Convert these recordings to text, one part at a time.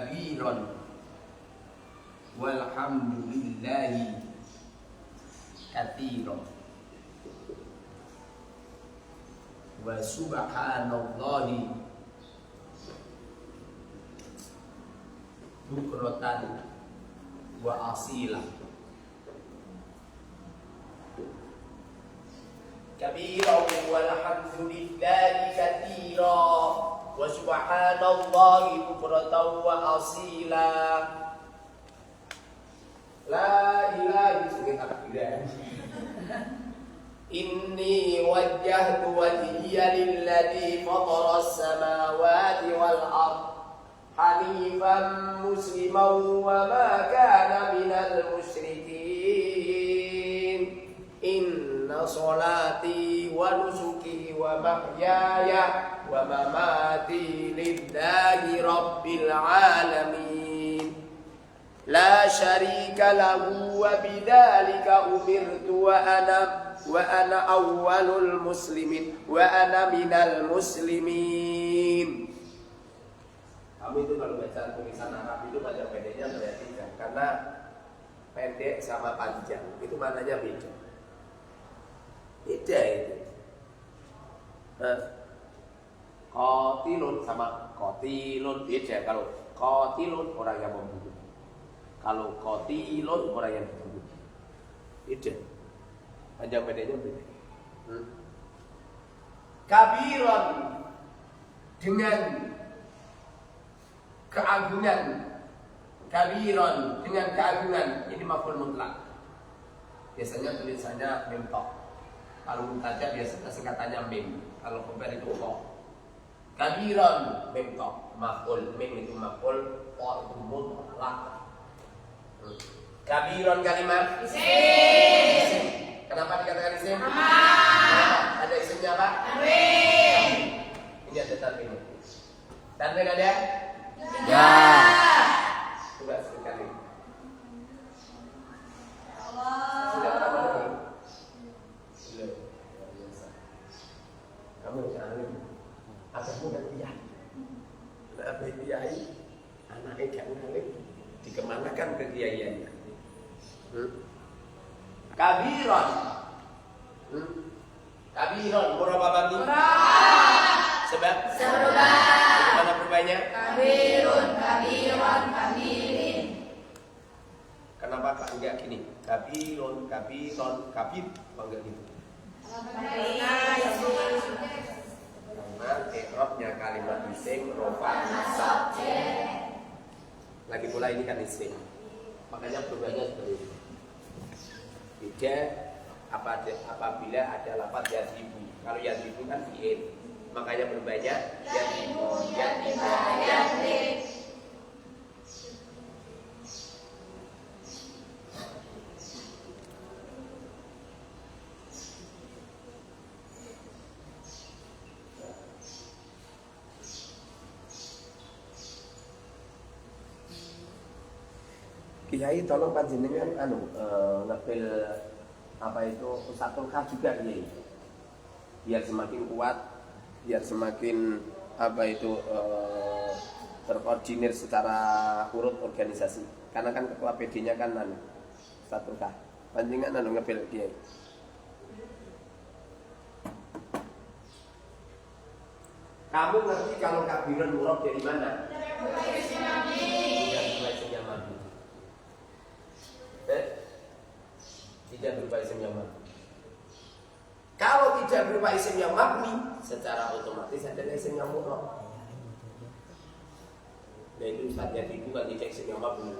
kabiran walhamdulillahi katsiran wa subhanallahi bukratan wa asila. Kabiran walhamdulillahi katsiran wa subhanallahi bukratan wa asila. La ilaha illallah. Inni wajjahtu wajhiya lilladzi fatara as-samawati wal ardh hanifan musliman wa ma kana minal musyrikin. Inna sholati wa nusuki wa mahyaya wa mamati lillahi rabbil alamin la syarika lahu wa bidzalika umirtu wa ana awwalul muslimin wa ana minal muslimin. Kamu itu kalau baca tulisan Arab itu baca pendeknya perhatikan, karena pendek sama panjang itu maknanya beda. Beda itu. Qatilun sama qatilun beda. Kalau qatilun orang yang membunuh. Kalau qatilun orang yang membunuh. Beda. Panjang pendeknya beda. Kabiran dengan keagungan, kabiran dengan keagungan, ini maf'ul mutlak. Biasanya tulisannya mim tok. Kalau muntajab biasanya singkatannya mim. Kalau khabar itu tok. Kabiran mim tok, maf'ul, mim itu maf'ul, tok itu mutlak. Kabiran kalimat isim. Kenapa dikatakan isim? Kenapa? Ada isimnya apa? Tanwin. Ini ada tanwin. Tanwin ada? Ya. Coba sekali. Sudah berapa lagi? Sudah. Kamu jangan agakmu gak kiai. Apa kiai? Anaknya gak ngalim. Dikemanakan ke kiaiannya? Kabiran. Kabiran berapa bagi? Sebab? Mana perubahannya? Kabirun, kabiran, kabirin. Kenapa kak enggak gini? Kabirun, kabiron, kabir. Apa enggak gitu? Karena i'rabnya kalimat isim rofa nasab. Lagi pula ini kan isim. Makanya perubahannya seperti itu. Beda apabila ada lafaz yadribu. Kalau yadribu kan fi'il. Makanya berubahnya yadribu, yadrib. Kiai tolong panjenengan ngepil apa itu Ustadzul Kha juga Kiai. Biar semakin kuat, biar semakin apa itu terkoordinir secara urut organisasi. Karena kan ketua PD-nya kan Ustadzul Kha. Panjenengan ngepil Kiai. Kamu ngerti kalau kabirun murab dari mana? Tidak berupa isim yang mabni. Kalau tidak berupa isim yang mabni, secara otomatis ada isim yang murab. Nah itu Ustaz Yadibu kan tidak isim yang mabni.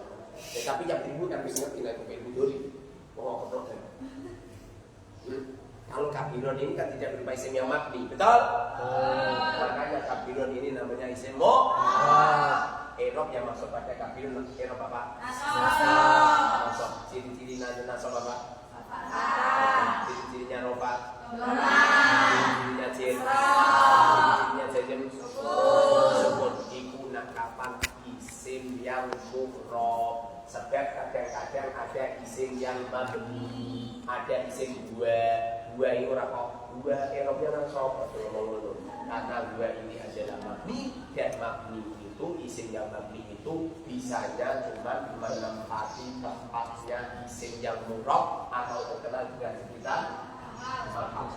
Tapi yang Yadibu kan bisa ngerti lah ke Dori. Oh keprogram. Kalau kabirun ini kan tidak berupa isim yang mabni, betul? Makanya kabirun ini namanya isim murab. I'rab yang maksud pada kabirun i'rab apa? Nasab. Ciri-ciri nasab apa? Ciri-cirinya rofa. Ciri-cirinya jin. Ciri-cirinya jajem. Sukun. Iku nakapan isim yang murab. Sebab kadang-kadang ada isim yang mabni, ada isim dua ini ora kok dua i'rabnya nasab. karena dua ini adalah mabni, dan mabni itu isim yang mabni itu bisanya cuma menempati tempatnya isim yang murab atau terkenal dengan sebutan mahal.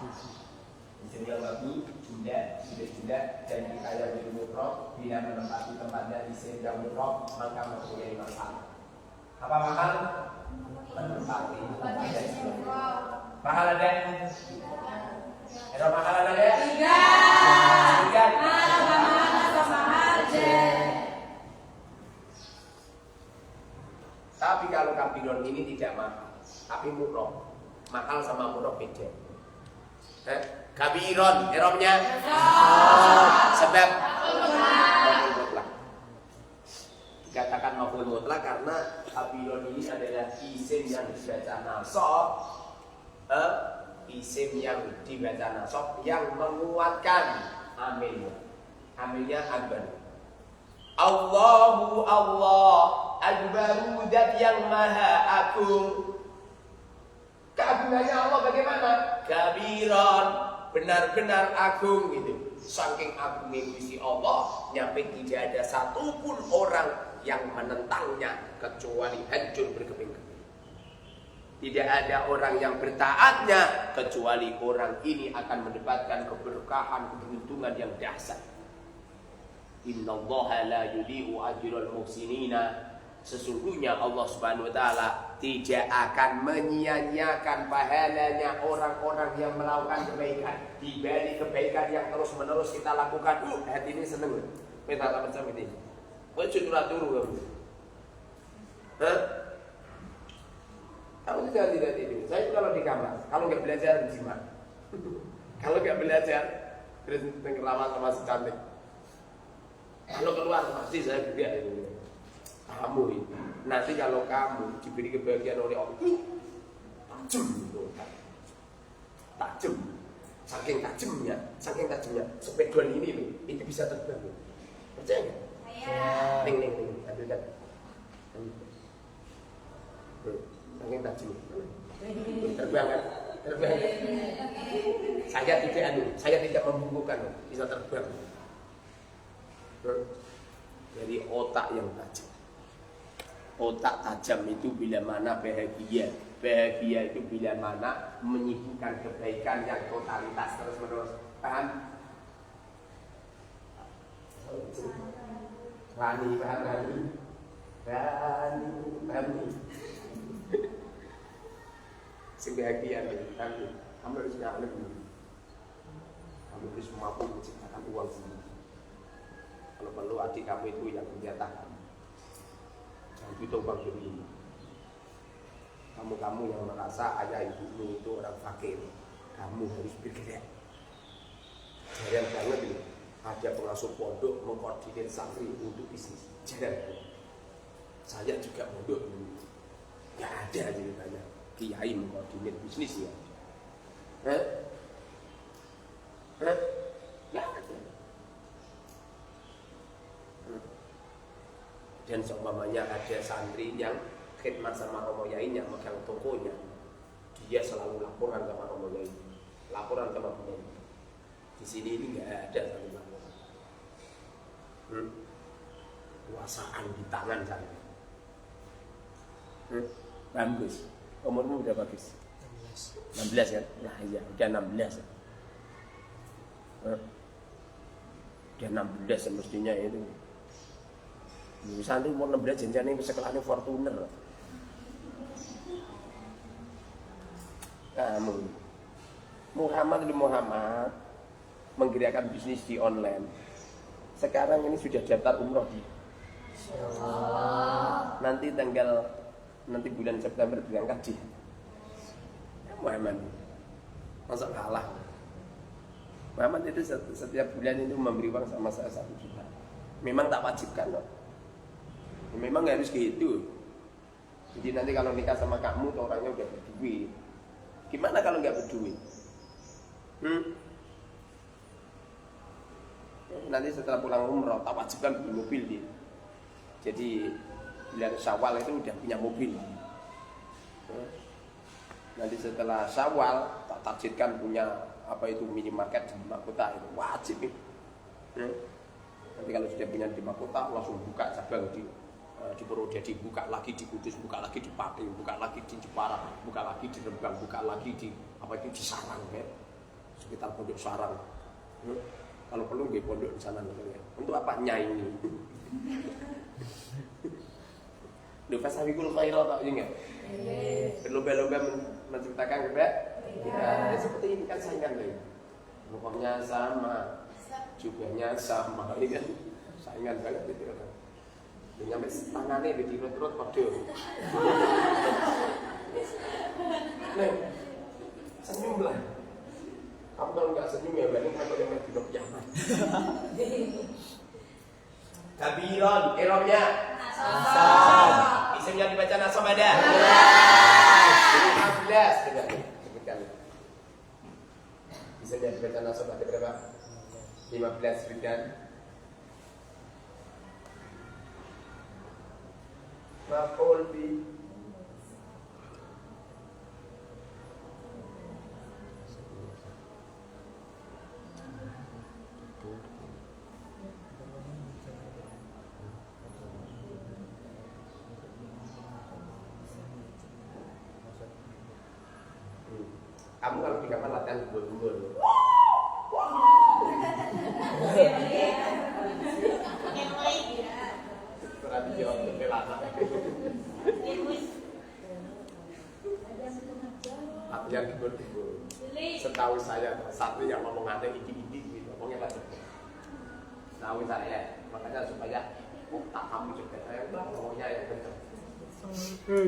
Isim yang mabni sudah dan kita yang murab bila menempati tempatnya isim yang murab maka mempunyai mahal. Apa mahal? Menempati tempatnya isim murab. Mahal ada? Ada mahal ada? Tiga. Tapi kalau kabirun ini tidak mahal, tapi murab. Mahal sama murab beda. Kabirun, eromnya sebab maf'ul mutlak. Dikatakan maf'ul mutlak karena kabirun ini adalah isim yang dibaca nasab, isim yang dibaca nasab yang menguatkan amilnya. Amilnya akbar. Allahu Allah akbaru, zat yang maha agung. Keagungannya Allah bagaimana? Kabiran, benar-benar agung gitu. Saking agungnya Gusti Allah, nyampe tidak ada satupun orang yang menentangnya kecuali hancur berkeping-keping. Tidak ada orang yang bertaatnya kecuali orang ini akan mendapatkan keberkahan, keberuntungan yang dahsyat. Innallaha la yudhi'u ajral muhsinina. Sesungguhnya Allah Subhanahu wa taala tidak akan menyia-nyiakan pahalanya orang-orang yang melakukan kebaikan. Di balik kebaikan yang terus-menerus kita lakukan, hati ini seneng. Minta macam ini. Wajib turu kamu. Kamu tidak tidur. Saya kalau di kamar, kalau nggak belajar gimana? Kalau nggak belajar, terus tenggelam sama si cantik. Kalau keluar pasti saya juga ini. Kamu itu nanti kalau kamu diberi kebahagiaan oleh Allah, tajam, saking tajamnya, sepeduan ini nih, itu bisa terbang. Percaya nggak? Ning, ambilkan. Saking tajam, terbang kan? Terbang. Saya tidak membungkukkan, bisa terbang. Dari otak yang tajam. Otak tajam itu bila mana bahagia. Bahagia itu bila mana menyibukkan kebaikan yang totalitas terus menerus. Paham? Rani, paham Rani? Rani. Sebahagia kamu harus ngalim. Kamu harus mampu menciptakan uang sendiri. Kalau perlu adik kamu itu yang menyatakan jangan butuh bang ini. Kamu yang merasa ayah ibumu itu orang fakir, kamu harus bergerak. Jarang banget ini ada pengasuh pondok mengkoordinir santri untuk bisnis. Jarang. Saya juga pondok dulu, nggak ada ceritanya kiai mengkoordinir bisnis ya. Nggak ada. Dan seumpamanya ada santri yang khidmat sama Romo Yai yang megang tokonya, dia selalu laporan sama Romo Yai, laporan sama Romo Yai. Di sini ini nggak ada satu laporan. Kuasaan di tangan saya. Bagus. Umurmu udah bagus. 16 kan? Nah iya, udah 16. Udah 16 semestinya itu. Santri umur 16 jenjane sekolahnya Fortuner. Kamu Muhammad menggerakkan bisnis di online. Sekarang ini sudah daftar umroh di nanti bulan September berangkat di Muhammad. Masa kalah? Muhammad itu setiap bulan itu memberi uang sama saya 1 juta. Memang tak wajibkan loh. Memang harus gitu. Jadi nanti kalau nikah sama kamu orangnya udah berduit. Gimana kalau nggak berduit? Nanti setelah pulang umroh tak wajibkan beli mobil dia. Jadi bulan Syawal itu udah punya mobil. Nanti setelah Syawal tak targetkan punya apa itu minimarket di mahkota itu wajib nih. Nanti kalau sudah punya di mahkota langsung buka cabang di Purwodadi, buka lagi di Kudus, buka lagi di Pati, buka lagi di Jepara, buka lagi di Rembang, buka lagi di apa itu di Sarang ya, sekitar pondok Sarang. Kalau perlu nggih pondok di sana ya. Untuk apa nyanyi? Lho fasawikul khairat tak ingat? Berlomba-lomba menceritakan kepada ya, seperti ini kan saingan nih. Pokoknya sama, jubahnya sama, ini kan saingan banget gitu kan. Nyampe tangannya di rut-rut padha. Nih, senyum lah. Kamu kalau nggak senyum ya berarti kamu yang di kiamat. Kabiron, eromnya nasab. Isimnya dibaca nasab ada. 15 tidak sebutkan. Isimnya dibaca nasab ada berapa? 15 sebutkan. Maf'ul bi kamu kalau di kamar latihan gembul-gembul. Berarti jawab pelana. Latihan gembul-gembul. Setahu saya satu yang ngomong ada iki-iki gitu, ngomongnya apa? Setahu saya, makanya supaya tak kamu juga saya ngomongnya yang benar.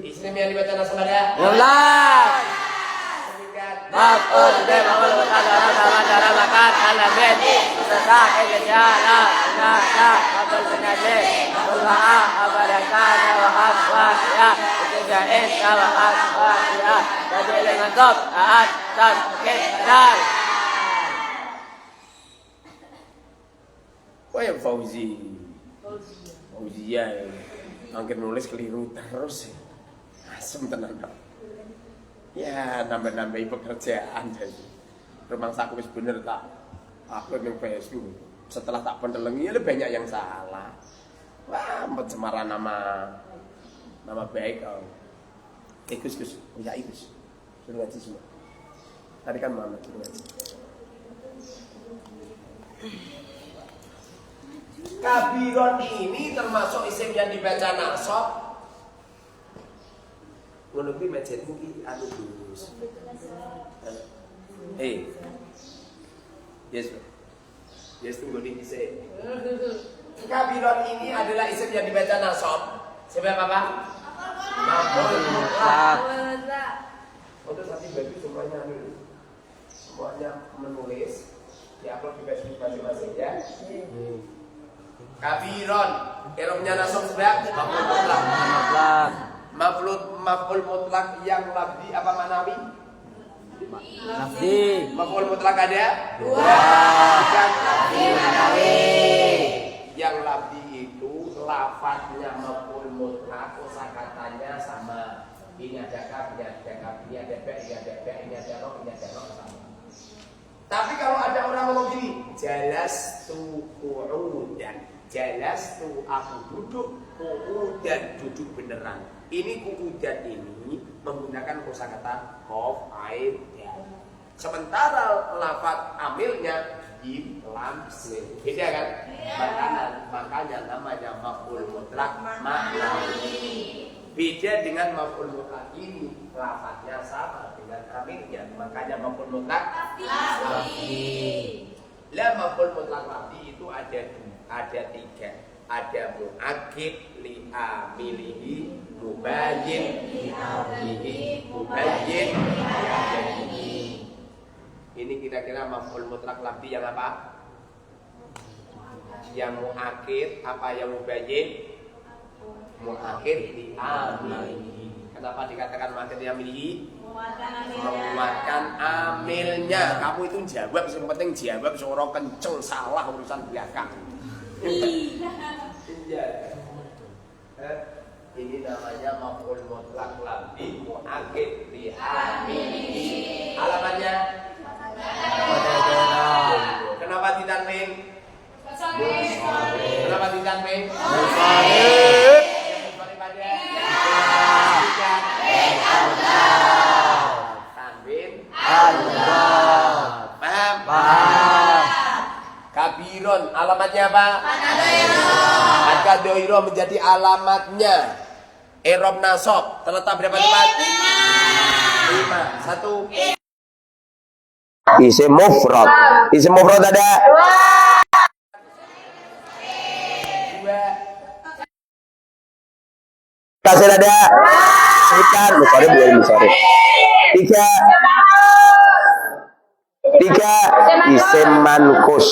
Isim yang dibaca nasab ada? 15. Maf'ul bi maf'ul mutaqaddam sama cara makan alamin susah kejala na maf'ul binadi maf'ul ma'a abarakana wa afwa ya tijain wa afwa ya jadi dengan top aat dan Wah ya Fauzi ya angker nulis keliru terus asem tenan ya nambah-nambahi pekerjaan jadi rumah saku wis bener tak aku yang Facebook setelah tak pendelengi ya banyak yang salah wah pencemaran nama baik Gus ya Gus suruh ngaji semua tadi kan Muhammad suruh ngaji Kabiron ini termasuk isim yang dibaca nasab. Ngono kuwi mejetmu ki anu Gus. Yes tunggu di sini. Kabiron ini adalah isim yang dibaca nasab. Sebab apa? Maf'ul mutlaq. Untuk satu bagi semuanya menulis diupload di Facebook masing-masing ya. Kabiron, eromnya nasab sebab maf'ul mutlaq. Maf'ul mutlaq yang labdi apa manawi? Labdi. Maf'ul mutlaq ada? 2. Dan labdi manawi. Yang labdi itu lafadznya maf'ul mutlaq, kosakatanya sama. Ini ada kaf, ini ada kaf, ini ada ba, ini ada ba, ini ada ro, ini ada ro sama. Tapi kalau ada orang ngomong gini, jalastu qu'udan. Jalastu aku duduk, qu'udan duduk beneran. Ini qu'udan ini menggunakan kosakata qaf, ain, ya. Sementara lafaz amilnya jim, lam, sin. Beda kan? Makanya namanya maf'ul mutlaq ma'nawi. Beda dengan maf'ul mutlaq ini lafaznya sama dengan amilnya. Makanya maf'ul mutlaq lafzi. Lah maf'ul mutlaq lafzi itu ada 3. Ada mu'akkid li amilihi, mubayyin li amilihi, mubayyin li amilihi. Ini kira-kira maf'ul mutlaq lafzi yang apa? Yang mu'akkid apa yang mubayyin? Mu'akkid li amilihi. Kenapa dikatakan mu'akkid li amilihi? Menguatkan amilnya. Kamu itu jawab, yang penting jawab suara kenceng, salah urusan belakang. Iya. Ini namanya maf'ul mutlaq lafzi mu'akkid li amilihi. Halamannya Musharif. Tanwin. Allah. Paham? Paham. Kabiron alamatnya apa? Makadoiro menjadi alamatnya. Erob nasab terletak berapa tempat? 5. 1. Isim mufrad. Isim mufrad ada 2. kasir ada ikan musharif bukan musharif. 3 isim mankus.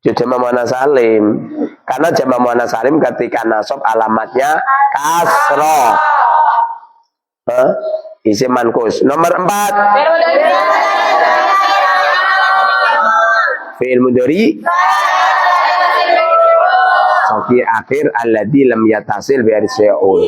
Jamak muannats salim. Karena jamak muannats salim ketika nasab alamatnya kasroh. Isim mankus. Nomor 4. Fi'il mudhari. Soki akhir alladzi lam yatasil bi arsya'un.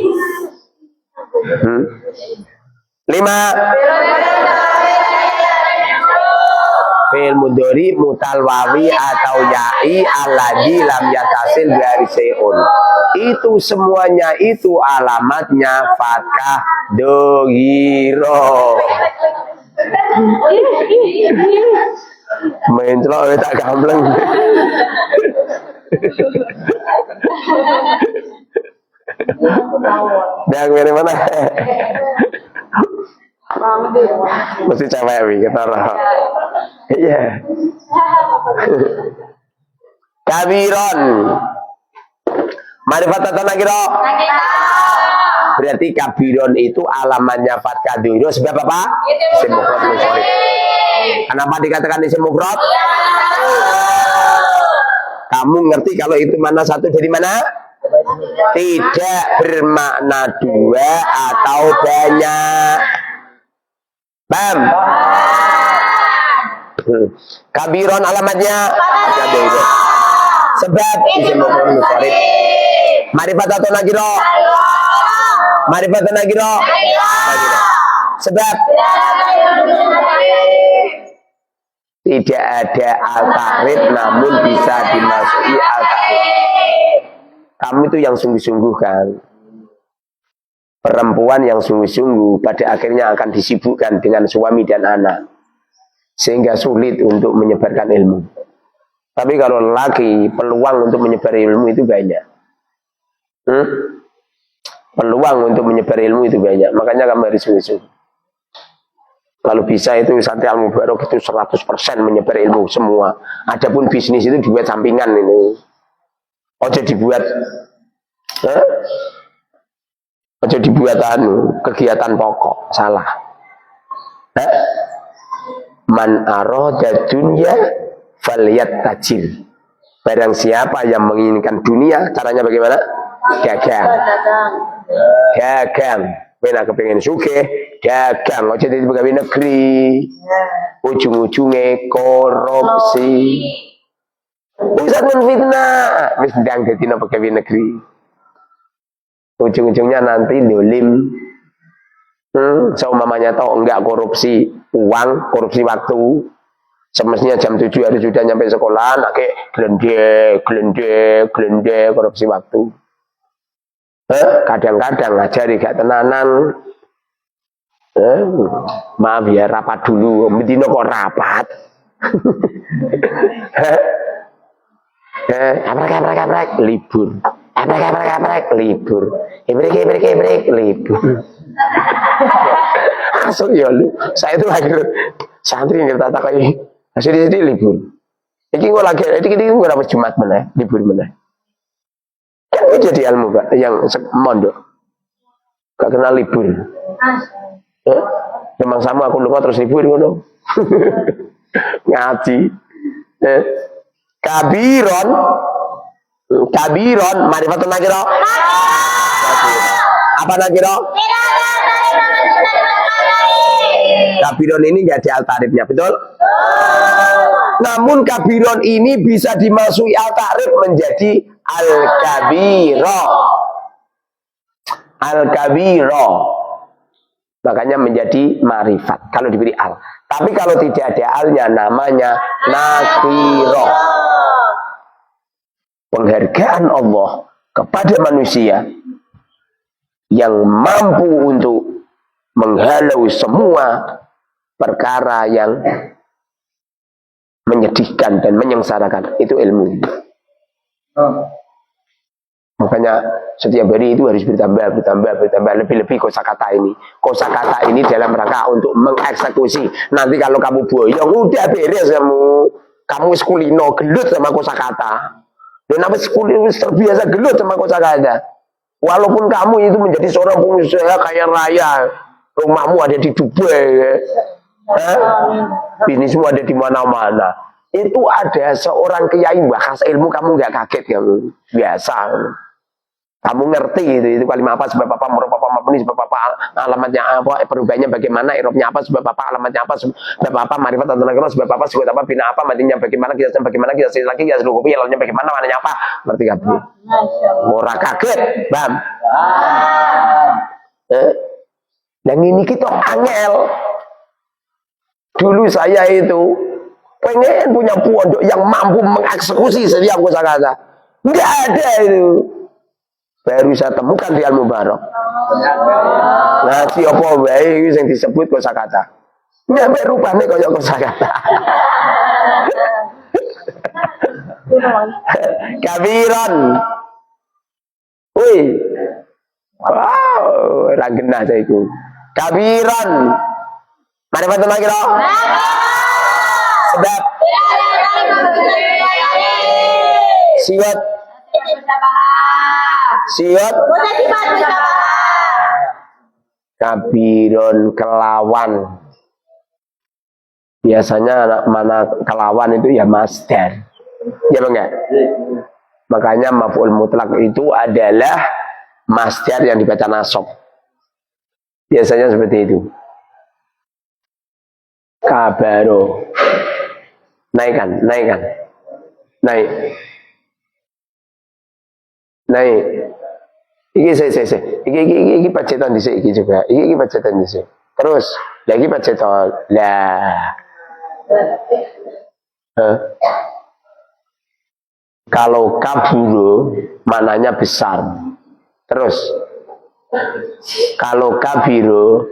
5. Fi'il mudhari mutal wawi atau ya'i alladzi lam yatasil bi arsya'un. Itu semuanya itu alamatnya fathah dohiro. Main celok tak gambleng. Yang dari mana? Mesti cewek wi kita roh. Iya. Kabiron. Ma'rifat atau nakiro? Berarti kabiron itu alamatnya fathah dohiro sebab apa? Isim mufrad musharif. Kenapa dikatakan isim mufrad? Kamu ngerti kalau itu mana satu dari mana? Tidak bermakna dua atau banyak. Paham? Kabiron alamatnya fathah dohiro. Sebab isim mufrad musharif. Ma'rifat atau nakiro? Ma'rifat atau nakiro? Sebab tidak ada al-ta'rif namun bisa dimasuki al-ta'rif. Kamu itu yang sungguh-sungguh kan. Perempuan yang sungguh-sungguh pada akhirnya akan disibukkan dengan suami dan anak. Sehingga sulit untuk menyebarkan ilmu. Tapi kalau lelaki peluang untuk menyebar ilmu itu banyak. Peluang untuk menyebar ilmu itu banyak. Makanya kamu harus sungguh-sungguh. Kalau bisa itu Santi Al-Mubarak itu 100% menyebar ilmu semua. Adapun bisnis itu dibuat sampingan ini. Ojo dibuat ojo dibuat kegiatan pokok. Salah. Man arada dunya falyatajil. Barang siapa yang menginginkan dunia, caranya bagaimana? Dagang. Dagang. Bena kepengen sugih, dagang. Ojo jadi pegawai negeri. Ujung-ujungnya korupsi. Pusat menfitnah. Wis ndang dadi pegawai negeri. Ujung-ujungnya nanti dolim. Seumpamanya tahu enggak korupsi uang, korupsi waktu. Semestinya jam 7 harus sudah nyampe sekolah, nake gelende korupsi waktu. Kadang-kadang ngajari gak tenanan. Maaf ya, rapat dulu. Medino kok rapat. Abrek, libur. Abrek, libur. Ibrek, libur. Masuk ya lu. Saya itu lagi santri yang kita takai. Hasilnya jadi libur. Ini gue lagi, ini gue dapat Jumat mana, libur mana. Kan gue jadi ilmu Pak, yang mondok. Gak kenal libur. Memang sama aku lupa terus libur ngono. Ngaji. Kabiron, ma'rifatun nakiro. Apa nakiro? Kabiron ini gak ada al-ta'rifnya, betul? Namun kabiron ini bisa dimasuki al-ta'rif menjadi al-kabiro. Al-kabiro. Makanya menjadi ma'rifat kalau diberi al. Tapi kalau tidak ada alnya namanya nakiro. penghargaan Allah kepada manusia yang mampu untuk menghalau semua perkara yang menyedihkan dan menyengsarakan. Itu ilmu. Makanya setiap hari itu harus bertambah, lebih-lebih kosakata ini. Kosakata ini dalam rangka untuk mengeksekusi. Nanti kalau kamu boyong, udah beres kamu sekulino gelut sama kosakata. Dan apa sekulino terbiasa gelut sama kosakata. Walaupun kamu itu menjadi seorang pengusaha kaya raya, rumahmu ada di Dubai, bisnismu ada di mana-mana. Itu ada seorang kiai bahas ilmu, kamu nggak kaget, kamu biasa. Kamu ngerti itu kalimat apa, sebab apa, murah apa, mabni, sebab apa, alamatnya apa, perubahannya bagaimana, irobnya apa, sebab apa, alamatnya apa, sebab apa, marifat atau nakro, sebab apa, sebab apa, bina apa, matinya bagaimana, kiasnya bagaimana, kiasnya lagi, kias lukupi, alamnya bagaimana, mananya apa, ngerti gak? Murah kaget, bam. Dan ini kita angel. Dulu saya itu pengen punya pondok yang mampu mengeksekusi setiap kosakata. Nggak ada itu. Baru saya temukan di Al-Mubarak. Ngaji apa wae yang disebut kosakata. Nyampe rupanya kaya kosakata. Kabiran. Wih. Wow, ora genah saya itu. Kabiran. Mari bantu lagi loh. Sebab siwat kabiron kelawan. Biasanya anak mana kelawan itu ya masdar. Ya enggak? Makanya maf'ul mutlak itu adalah masdar yang dibaca nasab. Biasanya seperti itu. Kabaro. Naikkan. Naik. Iki saya. Iki pacetan dhisik iki juga. Iki pacetan dhisik. Terus lagi pacetan. Lah. Kalau kaburo mananya besar. Terus kalau kabiro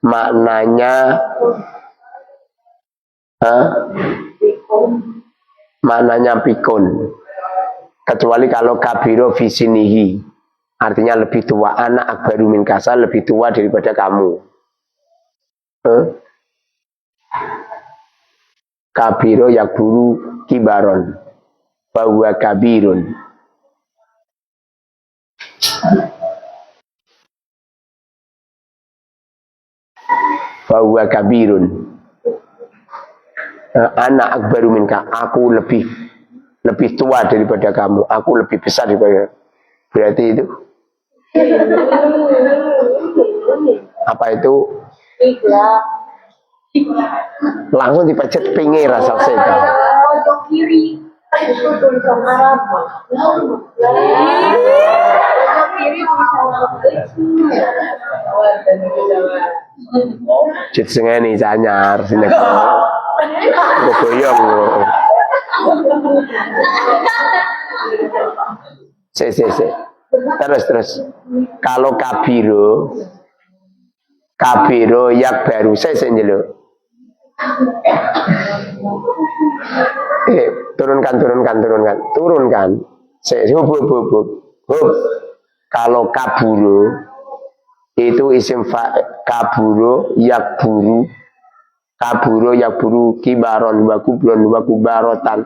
maknanya pikun. Kecuali kalau kabiro visinihi, artinya lebih tua. Anak akbaru min kasa, lebih tua daripada kamu. Kabiro yakburu kibaron, bahwa kabirun. Bahwa kabirun. Anak akbaru minka, aku lebih tua daripada kamu, aku lebih besar daripada. Berarti itu apa itu? Langsung dipecet pinggir rasa saya. Pojok kiri. Itu tulisan Arab. Pojok kiri tulisan Arab. Cit sengeni canyar sini. Boyong. Se. Terus. Kalau kabiro yak baru saya senjelo. Turunkan. Hub. Kalau kaburo itu isim kaburo yak buru kibaron wa kubarotan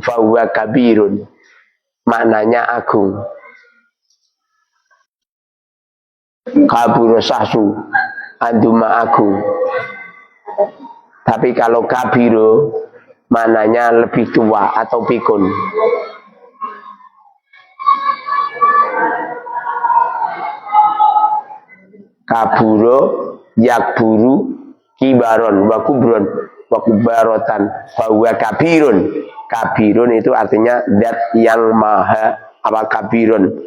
fa kabirun, maknanya agung. Kaburo sahsu anduma agung. Tapi kalau kabiro maknanya lebih tua atau pikun. Kaburo yakburu kibaron wa kubarotan bahwa kabirun itu artinya zat yang maha. Apa kabiron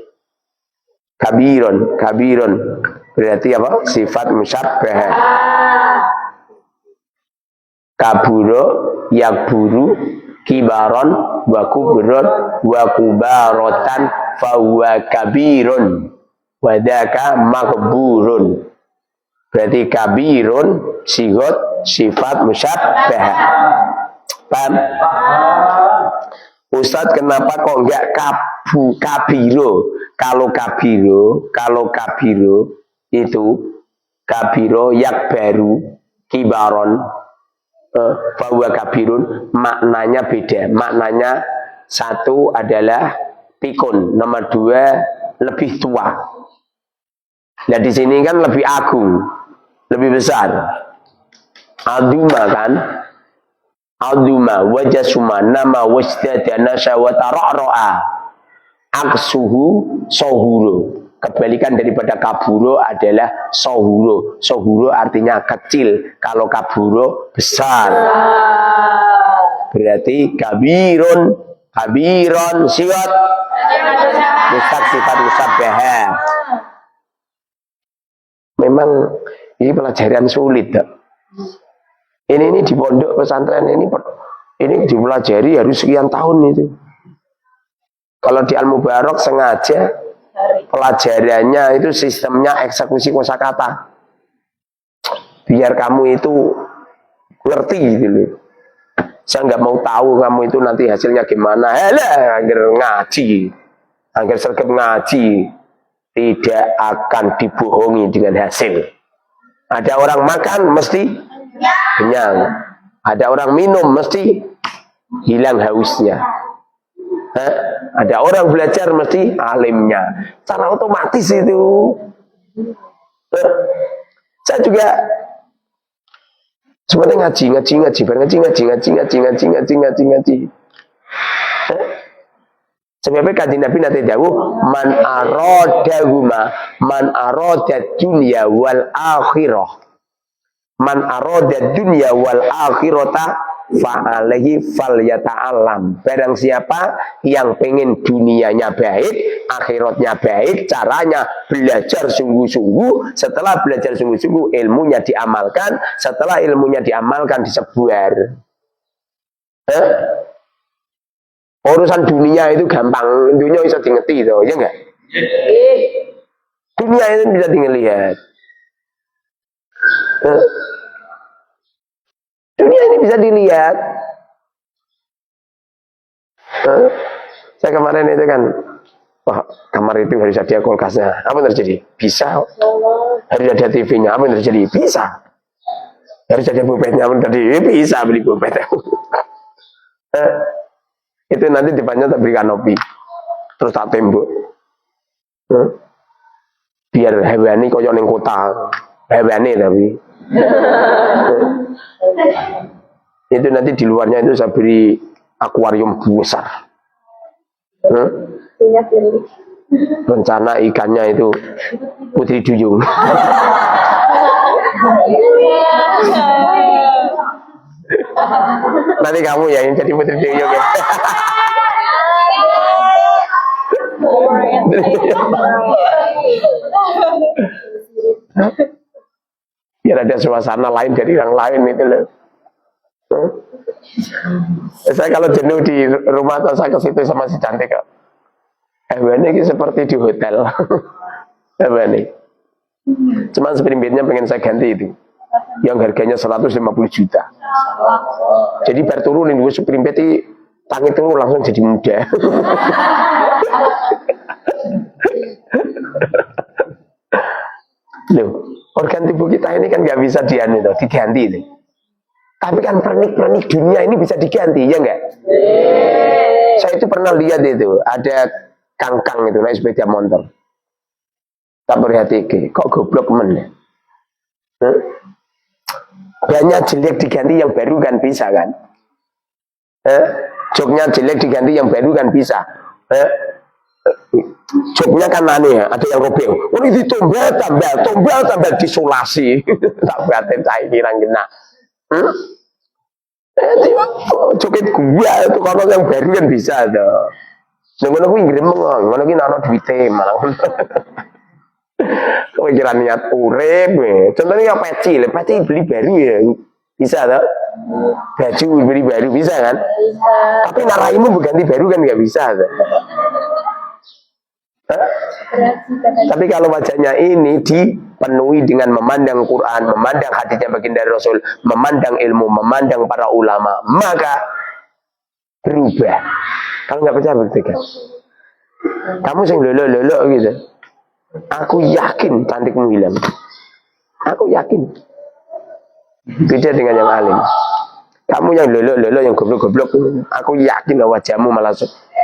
berarti apa? Sifat musyabbah. Kaburo yakburu kibaron wa kubron wa kubarotan fahuwa kabirun wa dzaka makburun. Berarti kabirun sigot sifat musyabbah. Paham? Ustadz, kenapa kok enggak kabiro? Kalau kabiro itu kabiro yak baru kibaron bahwa kabirun maknanya beda. Maknanya satu adalah pikun, nomor dua lebih tua. Nah di sini kan lebih agung, lebih besar. Aduma kan? Aduma wajasuma nama wasdadana syawatara'a aksuhu sohuro. Kebalikan daripada kaburo adalah sohuro. Sohuro artinya kecil. Kalau kaburo besar. Berarti kabiron siwat mustaq sifat musabbah. Memang ini pelajaran sulit. Ini di pondok pesantren ini dipelajari harus sekian tahun itu. Kalau di Al-Mubarak sengaja pelajarannya itu sistemnya eksekusi kosakata. Biar kamu itu ngerti gitu loh. Saya nggak mau tahu kamu itu nanti hasilnya gimana. Agar ngaji, agar sergap ngaji tidak akan dibohongi dengan hasil. Ada orang makan mesti kenyang. Ada orang minum mesti hilang hausnya. Ada orang belajar mesti alimnya. Secara otomatis itu. Saya juga sebenarnya ngaji. Sebabnya kanjeng Nabi nanti dawuh man aroda dunya wal akhirah. Man aroda dunya wal akhirata fa'alaihi falyata'allam. Barang siapa yang pengen dunianya baik, akhiratnya baik, caranya belajar sungguh-sungguh. Setelah belajar sungguh-sungguh, ilmunya diamalkan. Setelah ilmunya diamalkan, disebar. Urusan dunia itu gampang, dunia bisa dimengerti itu, ya enggak? Dunia itu bisa dilihat. Dunia ini bisa dilihat. Saya kemarin itu kan, wah kamar itu harus ada kulkasnya. Apa yang terjadi? Bisa. Harus ada TV-nya. Apa yang terjadi? Bisa. Harus ada bupetnya. Apa yang terjadi? Bisa beli bupet. Itu nanti depannya tak beri kanopi. Terus tak tembok. Biar hewani koyo ning kota. Hewani tapi. Itu nanti di luarnya itu saya beri akuarium besar. Rencana ikannya itu putri duyung. Nanti kamu ya yang jadi putri duyung ya. Biar ada suasana lain dari yang lain itu loh. Saya kalau jenuh di rumah atau saya ke situ sama si cantik kok. Ini seperti di hotel. Ini. Cuman seperimbitnya pengen saya ganti itu. Yang harganya 150 juta. Jadi biar turunin gue seperimbit tangi turun langsung jadi muda. Loh, organ tubuh kita ini kan nggak bisa diganti itu. Tapi kan pernik-pernik dunia ini bisa diganti, ya enggak? Saya itu pernah lihat itu, ada kangkang itu naik sepeda motor. Tak perhatikan, kok goblok men ya? Banyak jelek diganti yang baru kan bisa kan? Joknya jelek diganti yang baru kan bisa. Joknya kan aneh ya, ada yang robek. Oh ini tombel disolasi. Tak batin saya kira-kira. Joget gua itu kalau yang baru kan bisa tuh. Nunggu aku inggris mengong, nunggu nano duite malah. Pikiran niat urep, contohnya yang peci beli baru ya bisa tuh. Baju beli baru bisa kan? Tapi naraimu berganti baru kan nggak bisa. Tapi kalau wajahnya ini dipenuhi dengan memandang Quran, memandang hadisnya baginda Rasul, memandang ilmu, memandang para ulama, maka berubah. Kalau nggak percaya buktikan. Kamu sing lolo gitu. Aku yakin cantikmu hilang. Aku yakin. Beda dengan yang alim. Kamu yang lolo yang goblok-goblok, aku yakin wajahmu malah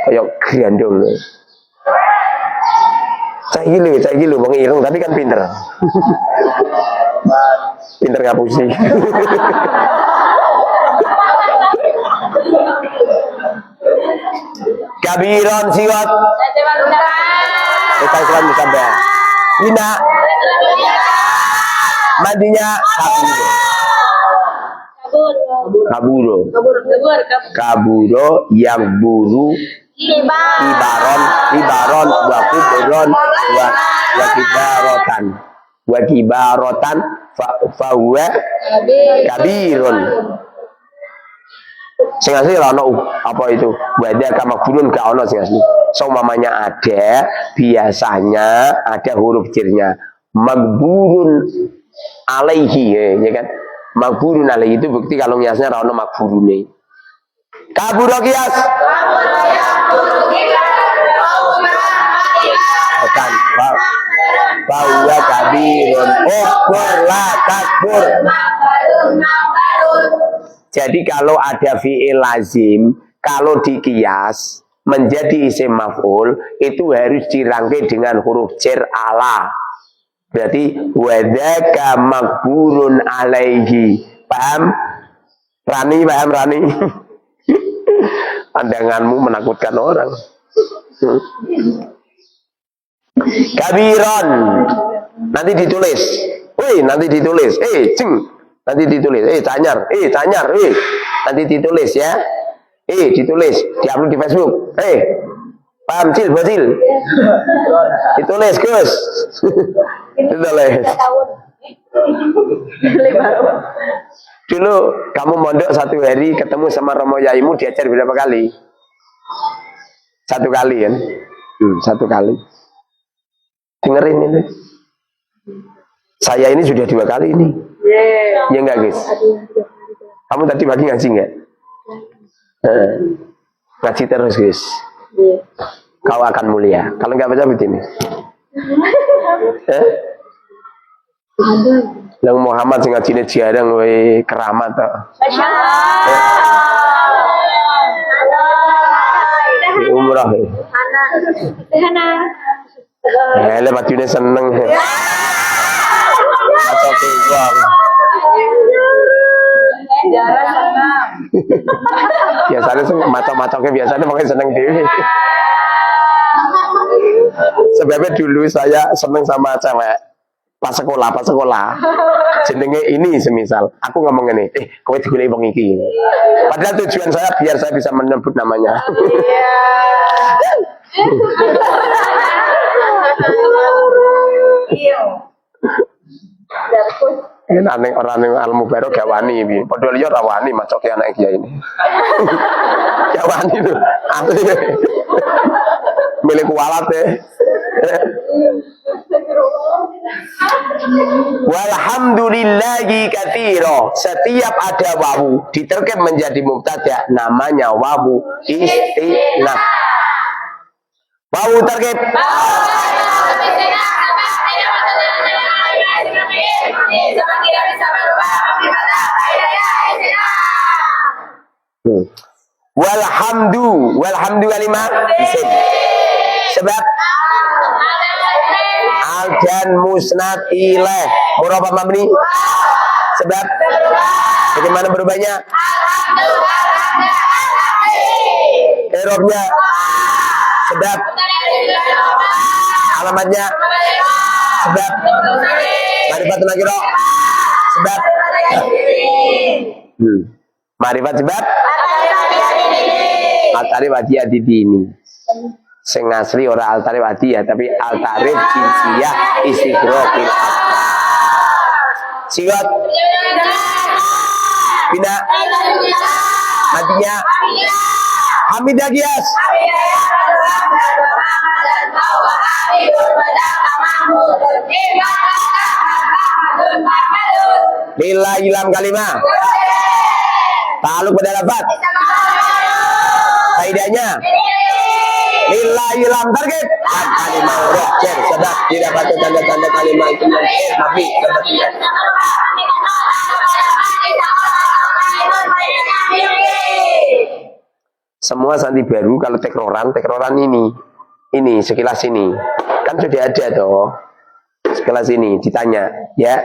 kayak grandong. Saya gila, bang ireng tapi kan pinter. Pinter ngapusi. Kabiron siwat. Kita Islam musabah. Hina. Mandinya kaburo yang buru ibaron wa kibarotan fahuwa kabirun. Sing asli ora ono apa itu wada kama gurun gak ono sing asli. So mamanya ada, biasanya ada huruf jirnya magburun alaihi ya kan. Magburun alaihi itu bukti kalau ngiasnya ora ono magburune. Kaburo kias. Bukan. Bahwa kabirun. La takbur. Jadi kalau ada fi'il lazim, kalau dikias menjadi isim maf'ul, itu harus dirangkai dengan huruf jar ala. Berarti wadzaka makburun alaihi. Paham? Paham Rani? Pandanganmu menakutkan orang. Kabiron. Nanti ditulis. Nanti ditulis. Nanti ditulis. Tanyar. Nanti ditulis ya. Ditulis. Diupload di Facebook. Paham Cil, Bocil? Ditulis, Gus. Ditulis. Dulu kamu mondok 1 hari ketemu sama Romo Yaimu diajar berapa kali? 1 kali kan? 1 kali. Dengerin ini. Saya ini sudah 2 kali ini. Ya enggak guys? Kamu tadi pagi ngaji enggak? Ngaji terus guys. Kau akan mulia. Kalau enggak baca begini. Lang Muhammad sing ngajine jarang wae keramat to. Umrah. Lewat june seneng. Atau uang. Biasanya macam-macamnya biasanya makanya seneng dewi. Sebabnya dulu saya seneng sama cewek pas sekolah jenenge ini semisal aku ngomong ini kowe digoleki wong iki padahal tujuan saya biar saya bisa menyebut namanya. Ini aneh orang yang al mubarok gak wani bi padahal dia rawani macoknya anak kiai ini. Gak wani tuh asli milik walat Walhamdulillahi katsira. Setiap ada wawu diterkep menjadi mubtada namanya wawu istinaf. Wawu terkep. Walhamdu kalimat isim. Sebab al dan musnad ilaih murabba mabni. Sebab bagaimana berubahnya? I'rabnya. Sebab alamatnya. Sebab ma'rifat nakira. Sebab ma'rifat sebab al-tarif adiyah di dini. Sing asli ora al-tarif adiyah tapi al-tarif jinsiyah istighraqil siwat Bina. Matinya. Hamidah Gias. Lillahi lam kalimah. Ta'aluk pada lafaz. Faedahnya. Lillahi lam target. Kalimah huruf cer sedap tidak patut tanda-tanda kalimah itu tapi sebetulnya. Semua santri baru kalau tekroran ini sekilas ini kan sudah ada toh, sekilas ini ditanya ya.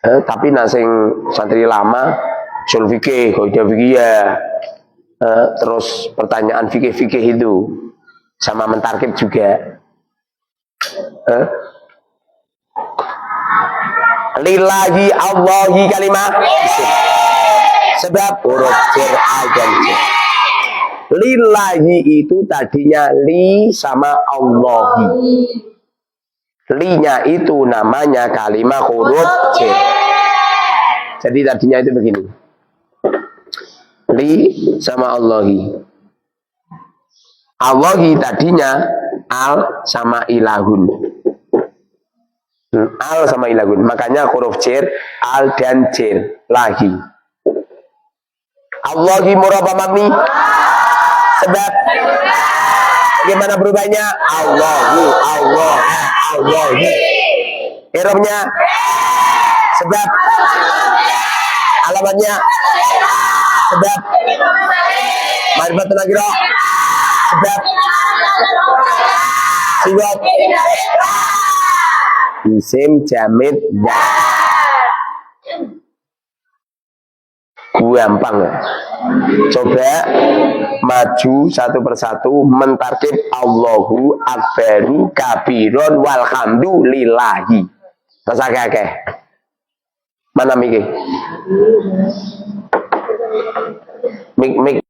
Tapi nasing santri lama usul fikih, kaidah fikih ya, terus pertanyaan fikih itu sama mentarkib juga. Lillahi Allahi kalimah. Sebab huruf cer dan cer. Lillahi itu tadinya li sama Allahi. Li-nya itu namanya kalimat huruf cer. Jadi tadinya itu begini. Li sama Allahi. Allahi tadinya al sama ilahun. Al sama ilahun. Makanya huruf cer al dan cer lagi. Allahi murabba mabni. Sebab gimana berubahnya? Allahu, Allahi. Irobnya. Sebab alamatnya. Sebab ma'rifatun nakirah. Sebab sifat isim jamid gampang. Coba maju satu persatu mentarkib Allahu akbaru kabiron walhamdulillahi. Terus akeh. Mana mikir? Mik